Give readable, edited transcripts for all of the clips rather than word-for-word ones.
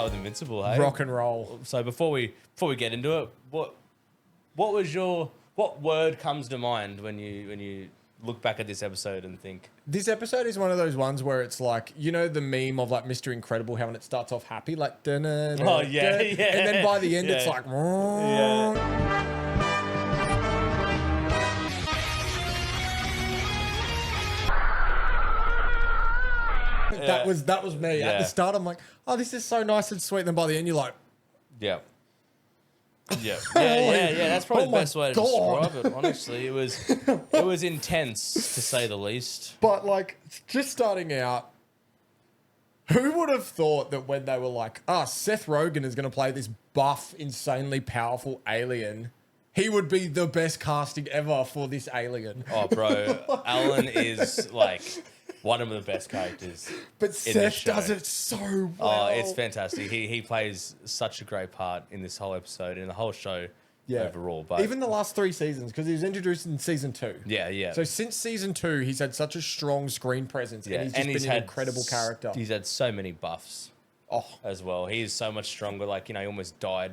start with Invincible, hey? Rock and roll. So before we get into it, what word comes to mind when you look back at this episode and think? This episode is one of those ones where it's like, you know, the meme of like Mr. Incredible, how when it starts off happy, like, dun-dun, Oh, yeah, dun, yeah. and then by the end it's like, That was me. Yeah. At the start, I'm like, oh, this is so nice and sweet. And then by the end, you're like, Yeah. Yeah. That's probably Oh the my best way to God. describe it. Honestly, it was intense to say the least. but like, just starting out, who would have thought that when they were like, Seth Rogen is going to play this buff, insanely powerful alien, he would be the best casting ever for this alien. Oh, bro, Alan is like one of the best characters. But in this Seth show. does it so well. Oh, it's fantastic. He plays such a great part in this whole episode and the whole show overall. But even the last 3 seasons, because he was introduced in season 2. Yeah. So since season 2, he's had such a strong screen presence, and he's just been an incredible character. He's had so many buffs Oh, as well. He is so much stronger. Like, you know, he almost died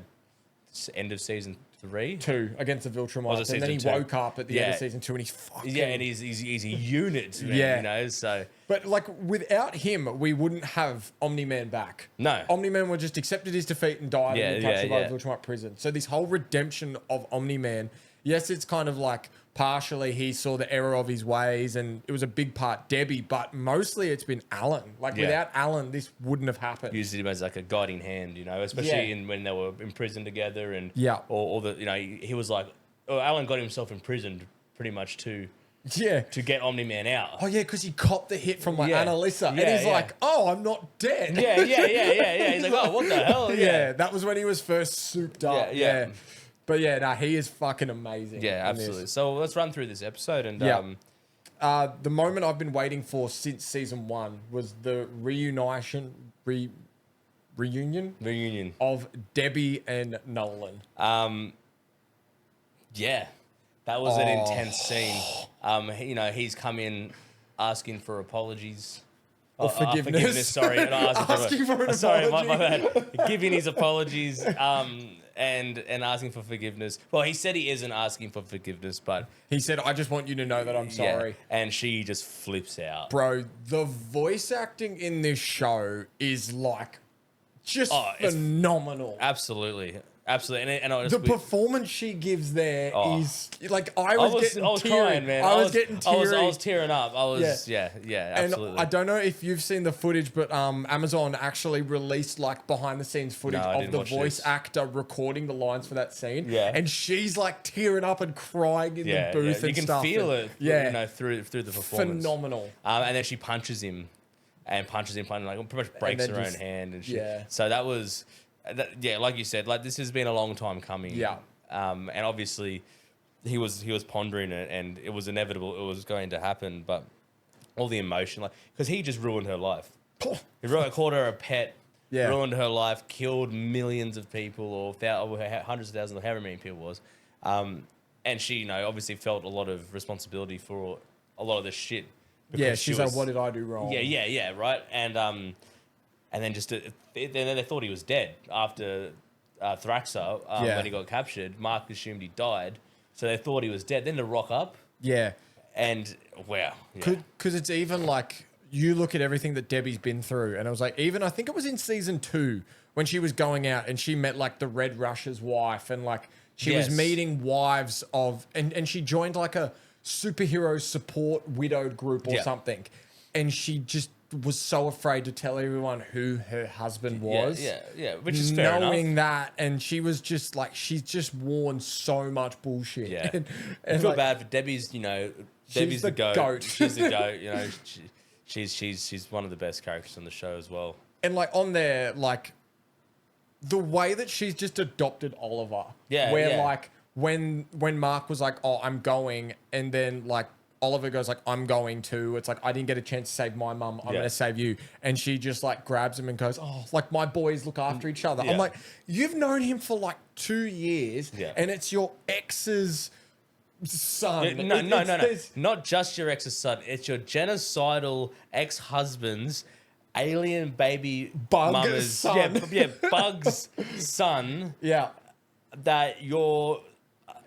end of season 3. 2 against the Viltrumites, Was it and then he season 2? woke up at the end of season 2, and he's fucking... Yeah, and he's a unit, man, Yeah. you know, so... But, like, without him, we wouldn't have Omni-Man back. No. Omni-Man would just accepted his defeat and died and been captured by the yeah. Viltrumite prison. So this whole redemption of Omni-Man, yes, it's kind of like partially he saw the error of his ways and it was a big part Debbie, but mostly it's been Alan. Like, without Alan, this wouldn't have happened. Used him as like a guiding hand, you know, especially when they were in prison together and all the, you know, he was like, Alan got himself imprisoned pretty much to get Omni-Man out. Oh, yeah, because he copped the hit from like Annalisa. Yeah, and he's like, oh, I'm not dead. Yeah. He's like, oh, what the hell? Yeah, that was when he was first souped up. Yeah. But yeah, he is fucking amazing. Yeah, absolutely. So let's run through this episode and the moment I've been waiting for since season 1 was the reunion of Debbie and Nolan. Yeah, that was an intense scene. You know, he's come in asking for apologies. Forgiveness. Sorry, not Asking for an sorry, my apology. bad. Giving his apologies. And asking for forgiveness. Well, he said he isn't asking for forgiveness, but... He said, I just want you to know that I'm sorry. And she just flips out. Bro, the voice acting in this show is like just phenomenal. Absolutely. And the performance she gives there is like I was crying, man. I was getting teary. I was tearing up. Absolutely. And I don't know if you've seen the footage, but Amazon actually released like behind the scenes footage of the voice actor recording the lines for that scene. Yeah. And she's like tearing up and crying in the booth and stuff. You can feel it, you know, through the performance. Phenomenal. And then she punches him, like pretty much breaks her own hand and shit. Yeah. So that was. Like you said, like this has been a long time coming. Yeah. And obviously, he was pondering it, and it was inevitable. It was going to happen, but all the emotion, like, because he just ruined her life. He called her a pet. Yeah. Ruined her life. Killed millions of people, or hundreds of thousands, or however many people it was. And she, you know, obviously felt a lot of responsibility for a lot of the shit. Yeah. She's like, what did I do wrong? Yeah. Right. And then then they thought he was dead after Thraxa when he got captured. Mark assumed he died, so they thought he was dead. Then to rock up, and wow, because it's even like you look at everything that Debbie's been through, and I was like, even I think it was in season 2 when she was going out and she met like the Red Rush's wife, and like she was meeting wives of, and she joined like a superhero support widowed group or something, and she just was so afraid to tell everyone who her husband was. Yeah, which is fair enough. Knowing that, and she was just like, she's just worn so much bullshit. Yeah. and I feel like, bad for Debbie's, you know, Debbie's the goat. She's the goat, you know, she's one of the best characters on the show as well. And like on there, like the way that she's just adopted Oliver. Yeah. Where like when Mark was like, oh, I'm going, and then like Oliver goes like, I'm going to. It's like, I didn't get a chance to save my mum. I'm going to save you. And she just like grabs him and goes, oh, like my boys look after each other. I'm like, you've known him for like 2 years and it's your ex's son. No. Not just your ex's son. It's your genocidal ex-husband's alien baby Bug's son. Bug's son. Yeah. That your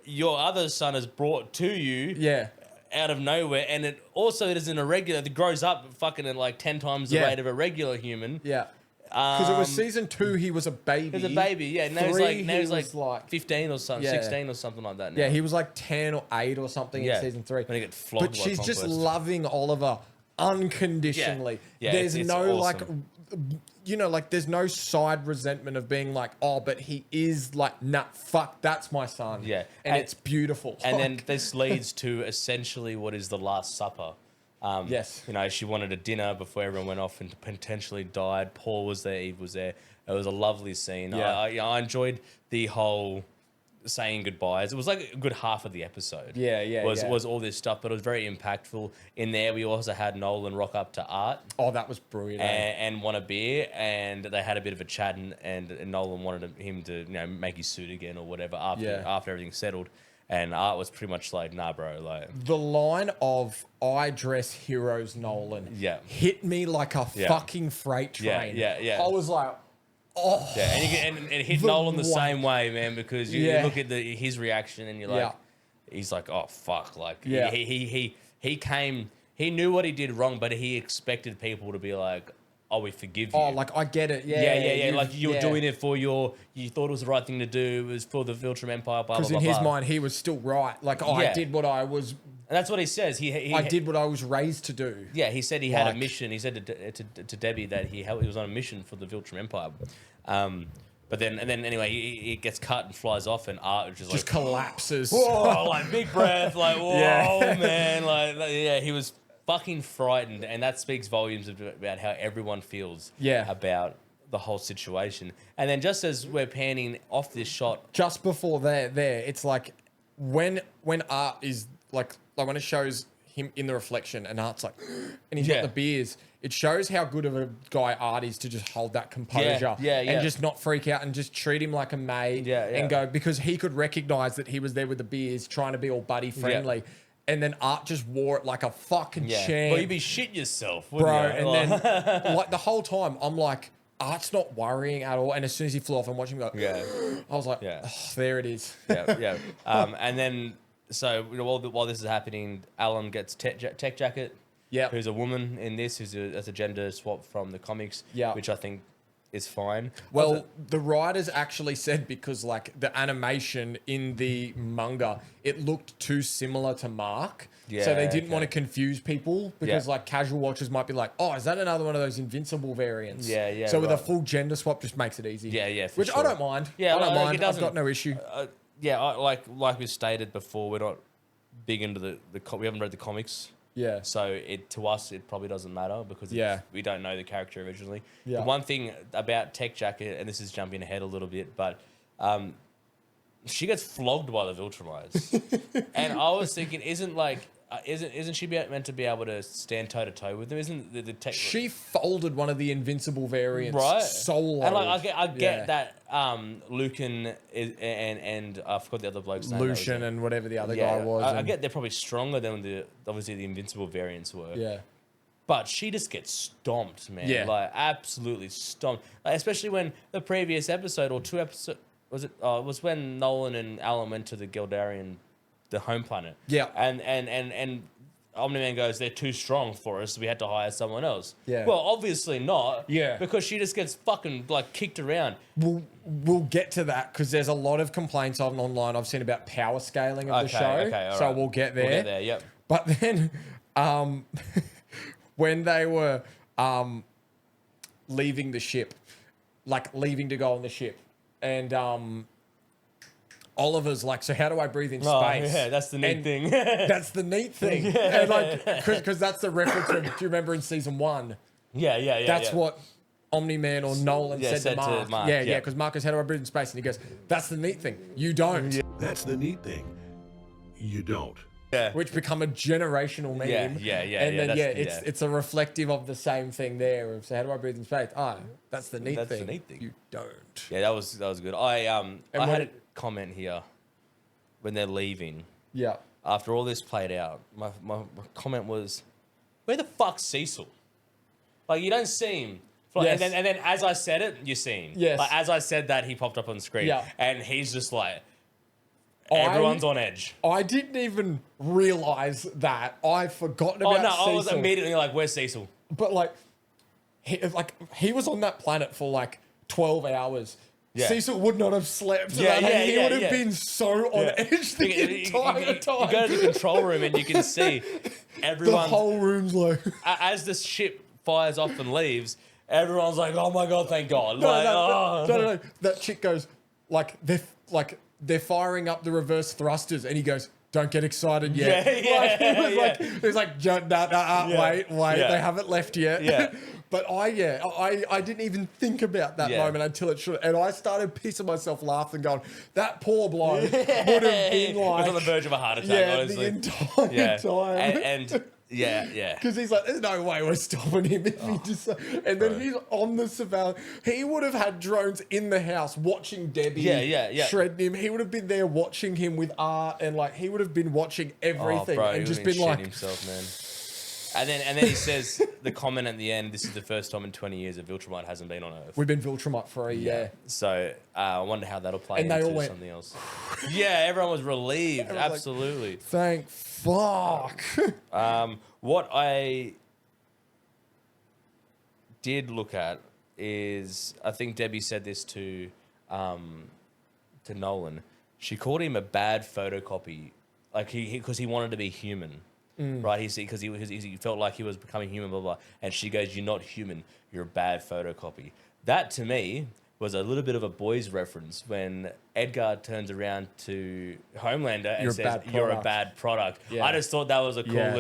other son has brought to you. Yeah. Out of nowhere, and it also isn't a regular. It grows up fucking at like 10 times the rate of a regular human. Yeah. Because it was season 2, he was a baby. He was a baby, yeah. Now he's like 15 or something, 16 or something like that now. Yeah, he was like 10 or 8 or something in season 3. When he gets flogged. But she's just loving Oliver unconditionally. Yeah, there's it's no awesome. there's no side resentment of being like, oh, but he is like, nah, fuck, that's my son. Yeah. And it's beautiful. And then this leads to essentially what is the Last Supper. Yes. She wanted a dinner before everyone went off and potentially died. Paul was there, Eve was there. It was a lovely scene. Yeah. I enjoyed the whole saying goodbyes. It was like a good half of the episode. Was all this stuff, but it was very impactful. In there, we also had Nolan rock up to Art. Oh, that was brilliant. And want a beer, and they had a bit of a chat, and Nolan wanted him to make his suit again or whatever after everything settled. And Art was pretty much like, nah, bro. Like the line of "I dress heroes, Nolan," hit me like a fucking freight train. Yeah. I was like, oh, yeah, and it hit Nolan the same way, man, because you look at his reaction, and you're like, he's like, oh fuck, like he came, he knew what he did wrong, but he expected people to be like, oh, we forgive you. Oh, like, I get it. Yeah. Like, you were doing it for you thought it was the right thing to do. It was for the Viltrum Empire, blah, blah, blah. Because in his mind, he was still right. Like, I did what I was... And that's what he says. I did what I was raised to do. Yeah, he said he had a mission. He said to Debbie that he was on a mission for the Viltrum Empire. But then anyway, he gets cut and flies off, and Art just collapses. Whoa, like big breath, like, whoa, man. Like, he was fucking frightened, and that speaks volumes about how everyone feels about the whole situation. And then just as we're panning off this shot, just before there, it's like when Art is like when it shows him in the reflection, and Art's like, and he's got the beers. It shows how good of a guy Art is to just hold that composure and just not freak out and just treat him like a mate and go, because he could recognize that he was there with the beers trying to be all buddy friendly. Yeah. And then Art just wore it like a fucking champ. Well, you'd be shitting yourself, bro. You? And then, like, the whole time, I'm like, Art's not worrying at all. And as soon as he flew off and watching him go, I was like, oh, there it is. And then, so while this is happening, Alan gets Tech Jacket, who's a woman in this, that's a gender swap from the comics, which I think is fine. Well, the writers actually said, because like the animation in the manga, it looked too similar to Mark. So they didn't want to confuse people, because like casual watchers might be like, oh, is that another one of those Invincible variants? So with a full gender swap just makes it easy. Which sure. I don't mind. I don't mind. I've got no issue. Like we stated before, we're not big into the we haven't read the comics. So to us, it probably doesn't matter, because we don't know the character originally. The one thing about Tech Jacket, and this is jumping ahead a little bit, but she gets flogged by the Viltrumites. And I was thinking, isn't she meant to be able to stand toe to toe with them? Isn't the tech? She folded one of the Invincible variants solo. And like I get that Lucan and I forgot the other bloke's name. Lucian and whatever the other guy was. I get they're probably stronger than obviously the Invincible variants were. But she just gets stomped, man. Like absolutely stomped. Like, especially when the previous episode or 2 episodes was when Nolan and Alan went to the Geldarian, the home planet. And Omni-Man goes, they're too strong for us, so we had to hire someone else. Well, obviously not. Because she just gets fucking like kicked around. We'll get to that, because there's a lot of complaints online I've seen about power scaling of the show. So we'll get there. But then when they were leaving the ship, like leaving to go on the ship, and Oliver's like, so how do I breathe in space? Yeah, that's the neat thing. That's the neat thing. And like, because that's the reference of, do you remember in season 1? That's what Omni-Man or Nolan said to Mark. Because Mark goes, how do I breathe in space? And he goes, that's the neat thing. You don't. That's the neat thing. You don't. Which become a generational meme. And then it's a reflective of the same thing there. So how do I breathe in space? That's the neat thing. That's the neat thing. You don't. Yeah, that was good. I had a comment here when they're leaving. After all this played out, my comment was, where the fuck's Cecil? Like, you don't see him. Yes. And then as I said it, you see him. Yes. Like, as I said that, he popped up on the screen. Yeah. And he's just like, everyone's on edge. I didn't even realize that. I've forgotten about Cecil. I was immediately like, where's Cecil? But like he was on that planet for like 12 hours. Yeah. Cecil would not have slept. He would have been so on edge the entire time. You go to the control room and you can see everyone. The whole room's like... As the ship fires off and leaves, everyone's like, oh my God, thank God. No. That chick goes, they're firing up the reverse thrusters, and he goes, don't get excited yet. He was like, wait, they haven't left yet. Yeah. But I didn't even think about that moment until it should. And I started pissing myself laughing, going, that poor bloke would have been like... was on the verge of a heart attack, honestly. The entire time. And yeah. Because he's like, there's no way we're stopping him if he just... And then he's on the surveillance. He would have had drones in the house watching Debbie shredding him. He would have been there watching him with Art, and like he would have been watching everything and just been like... himself, man. And then he says the comment at the end, this is the first time in 20 years that Viltrumite hasn't been on Earth. We've been Viltrumite free, yeah. So I wonder how that'll play into something else. Yeah, everyone was relieved. Absolutely. Like, thank fuck. What I did look at is, I think Debbie said this to Nolan. She called him a bad photocopy, like because he wanted to be human. Right, because he felt like he was becoming human, blah, blah. And she goes, you're not human, you're a bad photocopy. That, to me, was a little bit of a boys reference when Edgar turns around to Homelander and says, you're a bad product. Yeah. I just thought that was a cool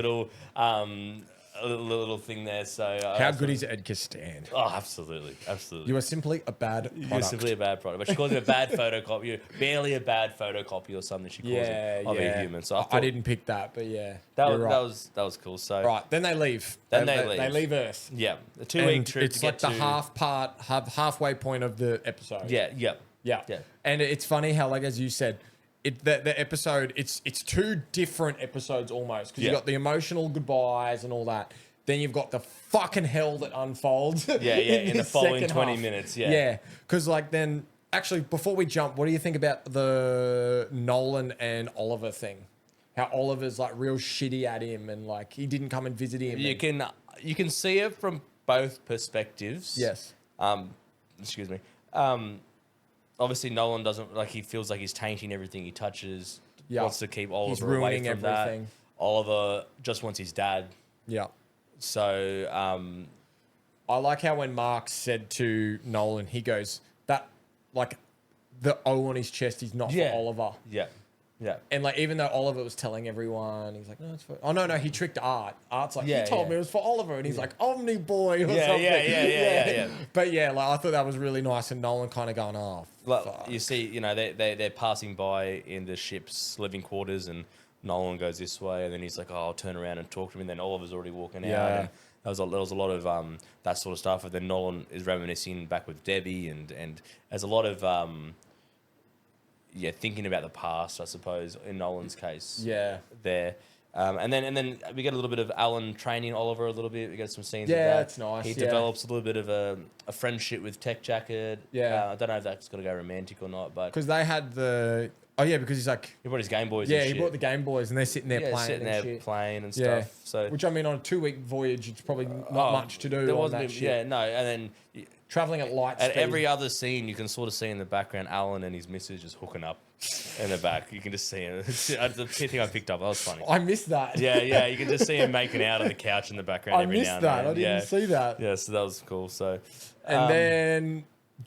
little thing there. So how good is Edgar Stand? Oh, absolutely. You are simply a bad product. You're simply a bad product. But she calls him a bad photocopy. You're barely a bad photocopy or something. She calls him of a human. So I didn't pick that, but that was cool. So right, then they leave. They leave Earth. Yeah, the 2-week trip. It's like the halfway point of the episode. Yeah. And it's funny how, like as you said, the episode, it's two different episodes almost, because you've got the emotional goodbyes and all that. Then you've got the fucking hell that unfolds. In the following 20 minutes. Yeah. Because then, actually, before we jump, what do you think about the Nolan and Oliver thing? How Oliver's like real shitty at him, and like he didn't come and visit him. You can see it from both perspectives. Yes. Excuse me. Obviously, Nolan doesn't like. He feels like he's tainting everything he touches. Yeah. Wants to keep Oliver away from everything. That. Oliver just wants his dad. Yeah. So, I like how when Mark said to Nolan, he goes, that like the O on his chest is not for Oliver. Yeah. Yeah. And like, even though Oliver was telling everyone, he's like, no, it's for... Oh, no, he tricked Art. Art's like, he told me it was for Oliver. And he's like, Omni Boy or something. Yeah. But yeah, like, I thought that was really nice. And Nolan kind of going, oh, fuck. You see, they're passing by in the ship's living quarters, and Nolan goes this way. And then he's like, oh, I'll turn around and talk to him. And then Oliver's already walking out. And there was a lot of that sort of stuff. And then Nolan is reminiscing back with Debbie. And there's a lot of... thinking about the past, I suppose, in Nolan's case. Yeah. There. And then we get a little bit of Alan training Oliver a little bit. We get some scenes of that. Yeah, that's nice. He develops a little bit of a friendship with Tech Jacket. Yeah. I don't know if that's going to go romantic or not, but... Because they had the... Oh, yeah, because he's like... He brought his Game Boys and shit. He brought the Game Boys, and they're sitting there playing and stuff. So, which, I mean, on a 2-week voyage, it's probably not much to do on that shit. Yeah, no, and then... Traveling at light speed. At every other scene, you can sort of see in the background Alan and his missus just hooking up in the back. You can just see him. The thing I picked up, that was funny. I missed that. Yeah, you can just see him making out on the couch in the background every now and then. I didn't see that. Yeah, so that was cool. So, and then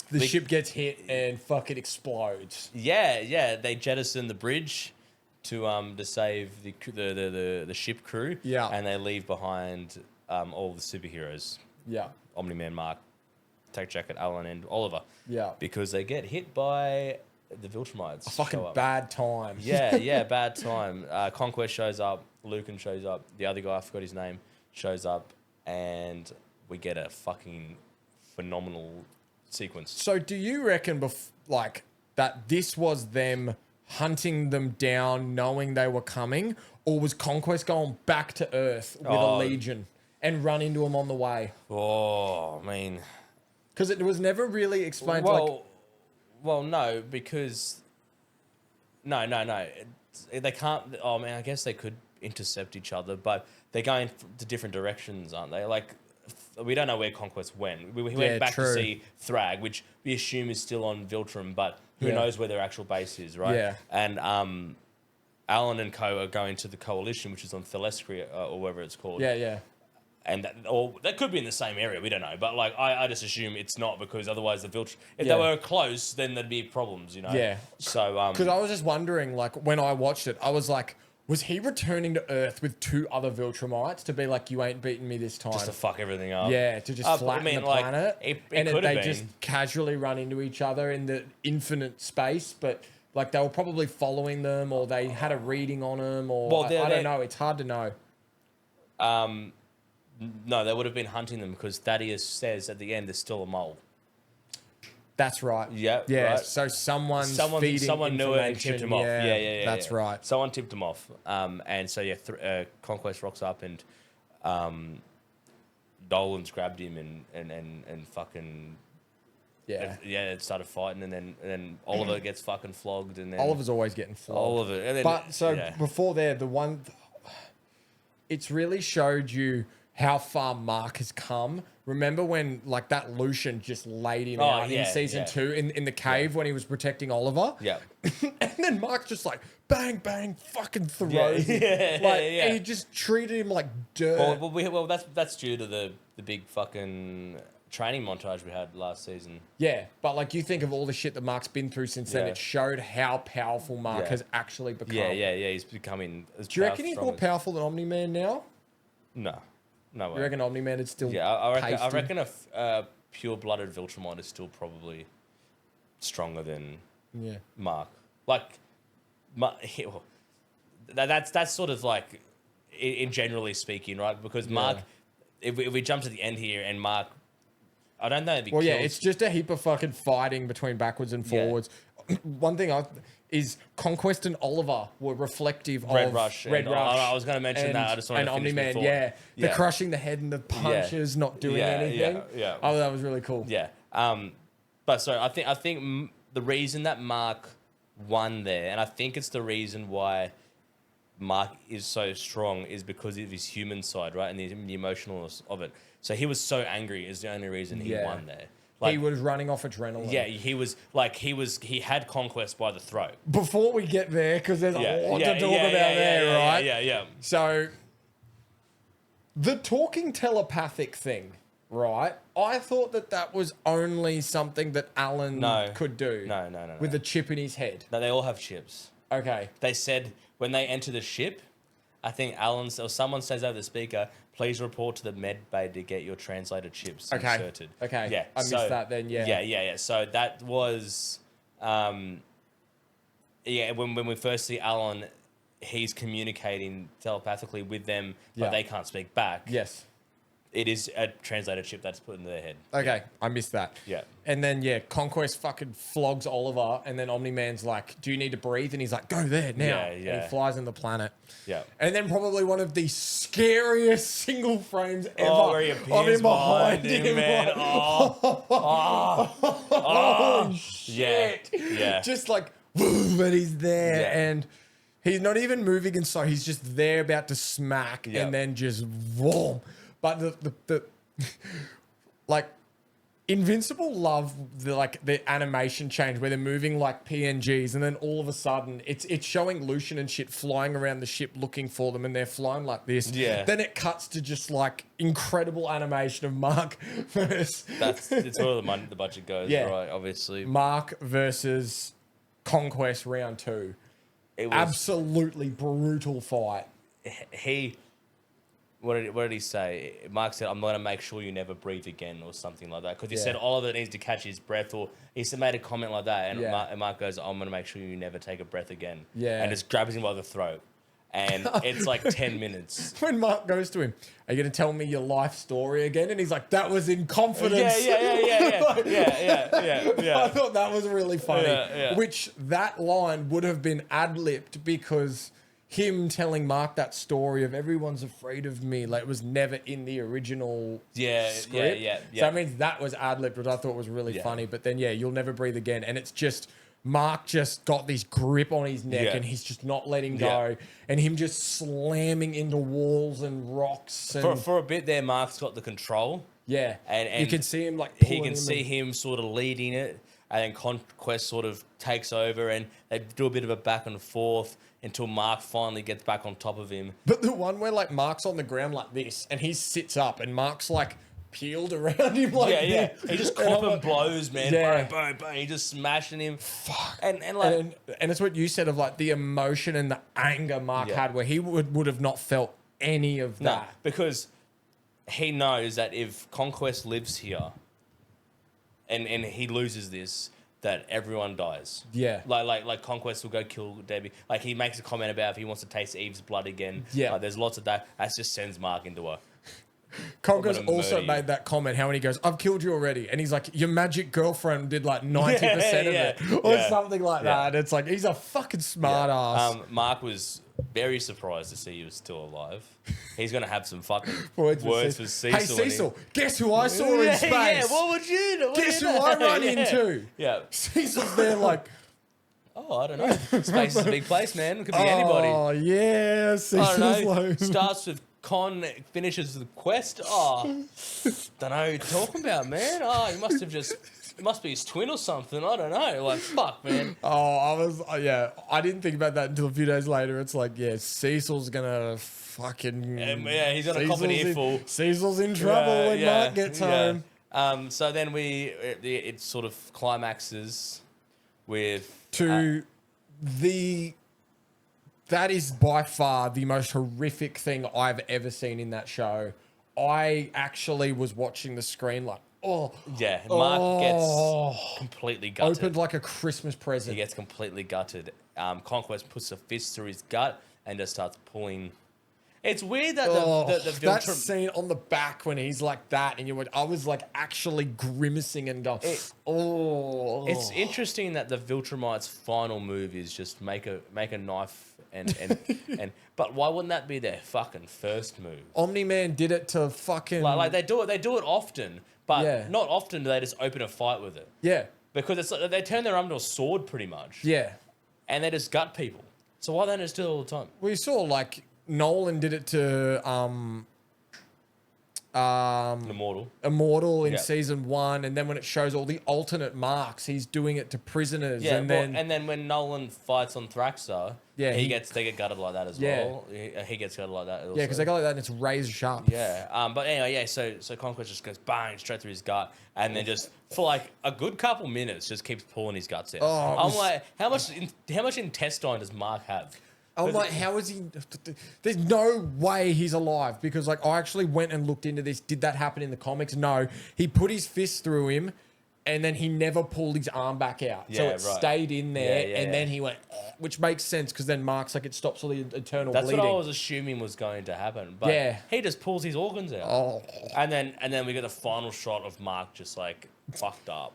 the ship gets hit and fucking explodes. Yeah, they jettison the bridge to save the ship crew. Yeah, and they leave behind all the superheroes. Yeah, Omni-Man, Mark, Tech Jacket, Alan, and Oliver. Yeah. Because they get hit by the Viltrumites. A fucking bad time. Yeah, bad time. Conquest shows up. Lucan shows up. The other guy, I forgot his name, shows up. And we get a fucking phenomenal sequence. So do you reckon that this was them hunting them down, knowing they were coming? Or was Conquest going back to Earth with a legion? and run into him on the way? Oh, I mean... Because it was never really explained. Well, no, because... No. They can't... Oh, man, I guess they could intercept each other, but they're going to different directions, aren't they? Like, we don't know where Conquest went. We went back to see Thrag, which we assume is still on Viltrum, but who knows where their actual base is, right? Yeah. And Alan and co are going to the Coalition, which is on Thelescria, or whatever it's called. Yeah. And that could be in the same area. We don't know, but like I just assume it's not, because otherwise the Viltrum, if they were close, then there'd be problems, you know. Yeah. So because I was just wondering, like when I watched it, I was like, was he returning to Earth with 2 other Viltrumites to be like, you ain't beating me this time? Just to fuck everything up. Yeah, to just flatten the planet. And they just casually run into each other in the infinite space, but like they were probably following them, or they had a reading on them, or I don't know. It's hard to know. No, they would have been hunting them, because Thaddeus says at the end there's still a mole. That's right. Yeah. Right. So someone knew it and tipped him off. Yeah. That's right. Someone tipped him off. And so Conquest rocks up, and Dolan's grabbed him and fucking it started fighting, and then Oliver gets fucking flogged, and then Oliver's always getting flogged. Oliver, and then, before there, it's really showed you how far Mark has come. Remember when like that Lucian just laid him out in season 2 in the cave when he was protecting Oliver? Yeah. And then Mark just like bang, bang, fucking throws him. He just treated him like dirt. Well, that's due to the big fucking training montage we had last season. Yeah, but like you think of all the shit that Mark's been through since then, it showed how powerful Mark has actually become. Yeah, he's becoming... Do you reckon he's more powerful than Omni-Man now? No way. You reckon Omni-Man is still I reckon a pure-blooded Viltrumite is still probably stronger than Mark. Like, that's sort of like, in generally speaking, right? Because Mark, if we jump to the end here, and Mark... I don't know if he kills... it's just a heap of fucking fighting between backwards and forwards. One thing is Conquest and Oliver were reflective of Red Rush. I was going to mention that. I just wanted to finish Omni-Man, the crushing the head and the punches, not doing anything. Yeah. Oh, that was really cool. Yeah. But sorry, I think the reason that Mark won there, and I think it's the reason why Mark is so strong, is because of his human side, right, and the emotionalness of it. So he was so angry is the only reason he won there. Like, he was running off adrenaline. Yeah, he had Conquest by the throat. Before we get there, because there's a lot to talk about there, right? Yeah. So, the talking telepathic thing, right? I thought that was only something that Alan could do. No. With a chip in his head. No, they all have chips. Okay. They said when they enter the ship, I think someone says over the speaker, please report to the med bay to get your translator chips inserted. Okay. Yeah. I missed that then, Yeah. So that was, when we first see Alan, he's communicating telepathically with them, but they can't speak back. Yes. It is a translator chip that's put into their head. Okay, I missed that. Yeah. And then, Conquest fucking flogs Oliver, and then Omni-Man's like, do you need to breathe? And he's like, go there now. Yeah. And he flies in the planet. Yeah. And then probably one of the scariest single frames ever. Where he appears behind him, man. Holy shit. Yeah. Just like, boom, and he's there, and he's not even moving, and so he's just there about to smack, and then just, boom. But the like Invincible love the animation change where they're moving like PNGs, and then all of a sudden it's showing Lucian and shit flying around the ship looking for them, and they're flying like this. Yeah. Then it cuts to just like incredible animation of Mark versus it's where the budget goes, right? Obviously, Mark versus Conquest round 2. It was absolutely brutal fight. What did he say? Mark said, I'm going to make sure you never breathe again, or something like that. Because he said Oliver needs to catch his breath, or he made a comment like that. And Mark goes, I'm going to make sure you never take a breath again. Yeah. And just grabs him by the throat. And it's like 10 minutes. When Mark goes to him, are you going to tell me your life story again? And he's like, that was in confidence. Yeah. I thought that was really funny. Which that line would have been ad-libbed because him telling Mark that story of everyone's afraid of me, like it was never in the original script. Yeah. So that means that was ad-libbed, which I thought was really funny. But then, You'll Never breathe again. And it's just, Mark just got this grip on his neck and he's just not letting go. And him just slamming into walls and rocks. And For a bit there, Mark's got the control. Yeah. And you can see him like he can see him sort of leading it. And then Conquest sort of takes over and they do a bit of a back and forth until Mark finally gets back on top of him. But the one where like Mark's on the ground like this and he sits up and Mark's like peeled around him like this. He just copping blows, man. Boom, boom, boom. He just smashing him. Fuck. And it's what you said of like the emotion and the anger Mark had where he would have not felt any of that. No, because he knows that if Conquest lives here and he loses this, that everyone dies. Yeah. Like Conquest will go kill Debbie. Like he makes a comment about if he wants to taste Eve's blood again. Yeah. There's lots of that. That just sends Mark into a... Conquest also made that comment, how when he goes, I've killed you already. And he's like, your magic girlfriend did like 90% of it. Or something like that. It's like, he's a fucking smart ass. Mark was very surprised to see he was still alive. He's going to have some fucking words for Cecil. Hey, Cecil, guess who I saw in space? Yeah, what would you do? Guess who I run into? Yeah. Cecil's there like... Oh, I don't know. Space is a big place, man. It could be anybody. Oh, yeah. Cecil's I don't know. like... Starts with Con, finishes with Quest. Oh, don't know who you're talking about, man. Oh, he must have just... It must be his twin or something. I don't know. Like, fuck, man. Oh, I didn't think about that until a few days later. It's like, Cecil's gonna fucking... he's got a cop an earful. Cecil's in trouble when Mark gets home. So then it sort of climaxes with... That is by far the most horrific thing I've ever seen in that show. I actually was watching the screen like, Mark gets completely gutted. Opened like a Christmas present. He gets completely gutted. Conquest puts a fist through his gut and just starts pulling. It's weird that that scene on the back when he's like that, and I was like actually grimacing and going, It's interesting that the Viltrumite's final move is just make a knife and but why wouldn't that be their fucking first move? Omni-Man did it to fucking like they do it often. But not often do they just open a fight with it. Yeah. Because it's like they turn their arm into a sword pretty much. Yeah. And they just gut people. So why don't they just do it all the time? Well, you saw like Nolan did it to Immortal in season 1, and then when it shows all the alternate marks, he's doing it to prisoners. Yeah, and then when Nolan fights on Thraxar, they get gutted like that as well. He gets gutted like that also. Yeah, because they go like that and it's razor sharp. Yeah. But anyway, so Conquest just goes bang straight through his gut, and then just for like a good couple minutes just keeps pulling his guts out. I'm like, how much intestine does Mark have? I'm like, how is he? There's no way he's alive, because like I actually went and looked into this. Did that happen in the comics? No. He put his fist through him, and then he never pulled his arm back out. So it stayed in there, and then he went, which makes sense because then Mark's like, it stops all the eternal bleeding. That's what I was assuming was going to happen. But he just pulls his organs out. Oh. And then we get the final shot of Mark just like fucked up.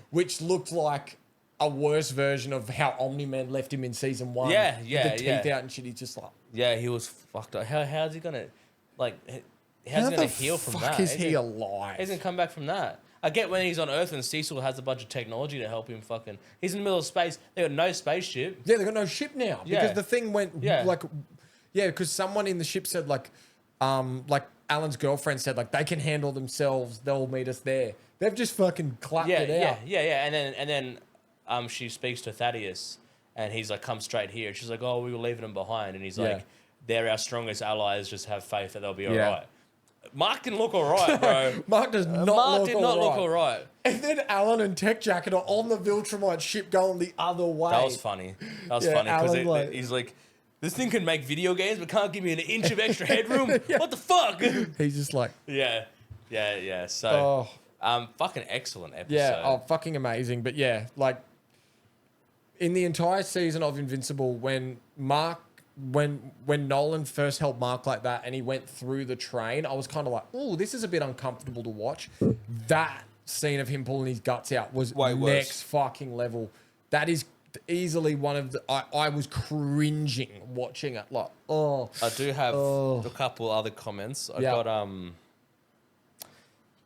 Which looked like a worse version of how Omni-Man left him in season 1. Yeah. With the teeth out and shit. He's just like... Yeah, he was fucked up. How's he going to... Like, how's he going to heal from that? How the fuck is he alive? He's going to come back from that. I get when he's on Earth and Cecil has a bunch of technology to help him fucking... He's in the middle of space. They got no spaceship. Yeah, they got no ship now. Because the thing went like... Yeah, because someone in the ship said like Alan's girlfriend said like, they can handle themselves. They'll meet us there. They've just fucking clapped it out. Yeah. And then she speaks to Thaddeus, and he's like, "Come straight here." And she's like, "Oh, we were leaving them behind." And he's like, "They're our strongest allies. Just have faith that they'll be all right." Mark didn't look all right, bro. Mark does not Mark look did not look all right. And then Alan and Tech Jacket are on the Viltrumite ship going the other way. That was funny. Funny because he's like, "This thing can make video games, but can't give me an inch of extra headroom. What the fuck?" He's just like, yeah. So, fucking excellent episode. Yeah, fucking amazing. But yeah, like in the entire season of Invincible, when Nolan first helped Mark like that and he went through the train, I was kind of like, oh, this is a bit uncomfortable to watch. That scene of him pulling his guts out was next fucking level. That is easily one of the. I was cringing watching it. Like, oh. I do have a couple other comments. I got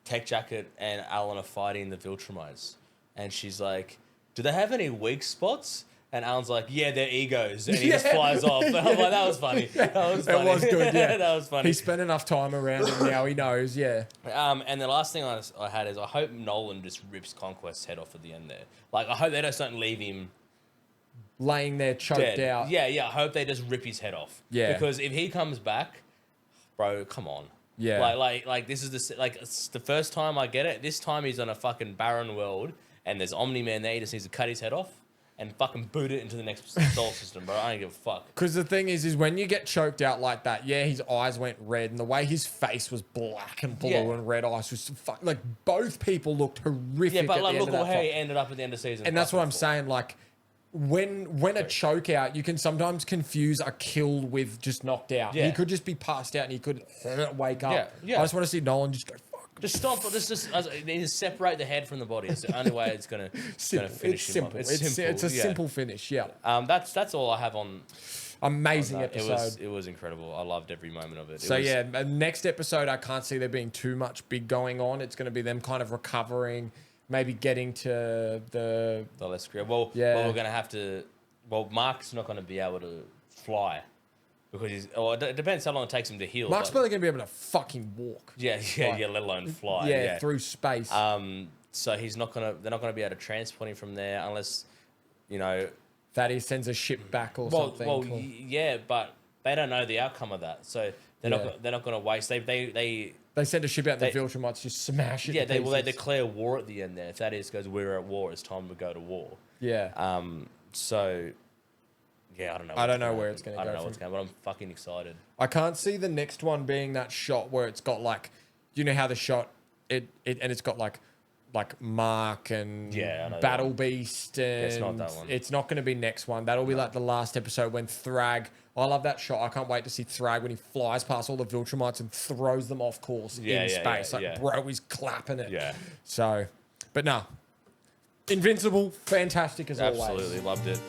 Tech Jacket and Alan are fighting the Viltrumites, and she's like, "Do they have any weak spots?" And Alan's like, "Yeah, they're egos," and he just flies off. And I'm like, "That was funny. That was funny. It was good. Yeah, that was funny." He spent enough time around him now. He knows. Yeah. And the last thing I had is I hope Nolan just rips Conquest's head off at the end there. Like, I hope they just don't leave him laying there choked dead. out. Yeah. I hope they just rip his head off. Yeah. Because if he comes back, bro, come on. Yeah. Like this is it's the first time I get it. This time he's on a fucking barren world and there's Omni-Man there. He just needs to cut his head off and fucking boot it into the next soul system, bro. I don't give a fuck. Because the thing is when you get choked out like that, yeah, his eyes went red, and the way his face was black and blue and red eyes was like both people looked horrific. Yeah, but like, look how fight. he ended up at the end of season. And that's what I'm saying. Like, when a choke out, you can sometimes confuse a kill with just knocked out. Yeah. He could just be passed out and he could wake up. Yeah. I just want to see Nolan just go, fuck. Just stop. They need to separate the head from the body. It's the only way it's gonna finish him off. It's simple. It's a simple finish. Yeah. That's all I have on. Amazing episode. It was incredible. I loved every moment of it. So next episode, I can't see there being too much big going on. It's going to be them kind of recovering, maybe getting to the less career. Well, we're going to have to. Well, Mark's not going to be able to fly because it depends how long it takes him to heal. Mark's probably going to be able to fucking walk. Yeah, let alone fly. Yeah, through space. So they're not going to be able to transport him from there unless, Thaddeus sends a ship back or something. Well, yeah, but they don't know the outcome of that, so they're not going to waste. They send a ship out. The Viltrumites just smash it. Yeah, they declare war at the end there. If Thaddeus goes, "We're at war. It's time to go to war." Yeah. So. Yeah, I don't know. I don't know where it's going to go. I don't know what's going, but I'm fucking excited. I can't see the next one being that shot where it's got like, you know how the shot it's got like Mark and Battle Beast, and it's not that one. It's not going to be next one. That'll be like the last episode when Thrag. I love that shot. I can't wait to see Thrag when he flies past all the Viltrumites and throws them off course in space. Bro, he's clapping it. Yeah. So, but no, Invincible, fantastic as always. Absolutely loved it.